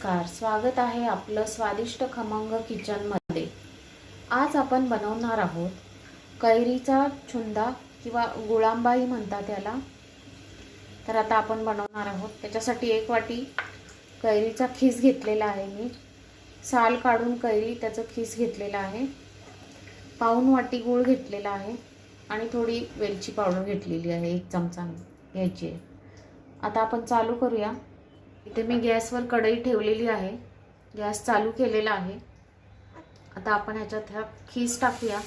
नमस्कार, स्वागत आहे आपलं स्वादिष्ट खमंग किचनमध्ये। आज आपण बनवणार आहोत कैरीचा छुंदा किंवा गुळांबाही म्हणतात याला। तर आता आपण बनवणार आहोत। त्याच्यासाठी 1 वाटी कैरीचा खीस घेतलेला आहे मी। साल काढून कैरी त्याचं खीस घेतलेला आहे। पाऊण वाटी गूळ घेतलेला आहे आणि थोडी वेलची पावडर घेतलेली आहे, 1 चमचा घ्यायची आहे। आता आपण चालू करूया। इथे मी गॅसवर कढई ठेवलेली आहे, गॅस चालू केलेला आहे। आता आपण ह्याच्यात हा खीस टाकूया।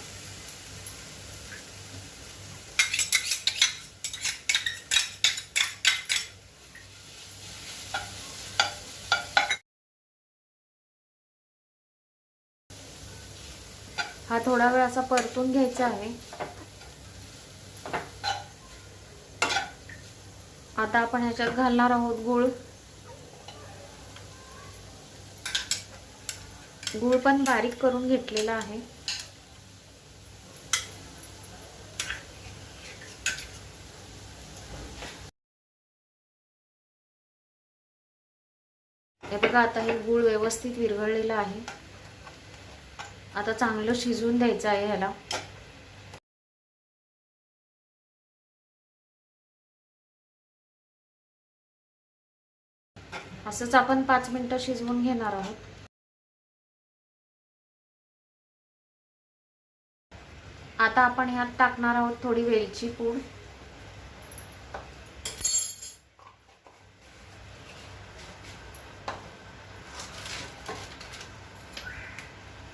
हा थोडा वेळ असा परतून घ्यायचा आहे। आता आपण ह्याच्यात घालणार आहोत गूळ। गूळ पण बारीक करून घेतलेला आहे। हे बघा, आता हे गूळ व्यवस्थित विरघळलेला आहे। आता चांगलं शिजवून द्यायचं आहे ह्याला। असंच आपण 5 मिनिटं शिजवून घेणार आहोत। आता आपण ह्यात टाकणार आहोत थोडी वेलची पूड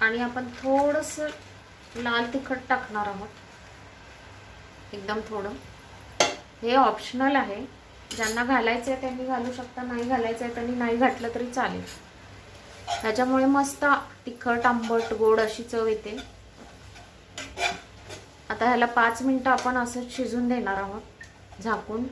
आणि आपण थोडंसं लाल तिखट टाकणार आहोत, एकदम थोडं। हे ऑप्शनल आहे, ज्यांना घालायचं आहे त्यांनी घालू शकता, नाही घालायचं आहे त्यांनी नाही घातलं तरी चालेल। त्याच्यामुळे मस्त तिखट आंबट गोड अशी चव येते। आता ह्याला 5 मिनिटं आपण असंच शिजून देणार आहोत झाकून।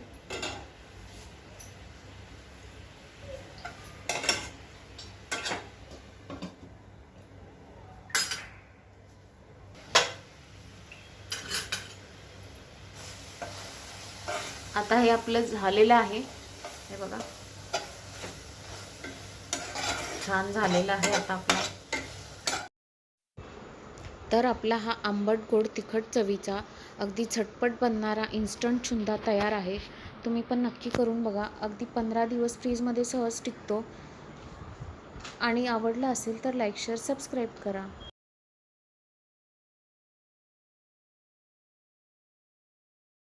आता हे आपलं झालेलं आहे, हे बघा छान झालेलं आहे। आता आपला तर आपला हा आंबट गोड तिखट चवीचा अगदी झटपट बनणारा इन्स्टंट छुंदा तयार आहे। तुम्ही पण नक्की करून बघा, अगदी 15 दिवस फ्रीजमध्ये सहज टिकतो। आणि आवडला असेल तर लाईक शेअर सबस्क्राईब करा।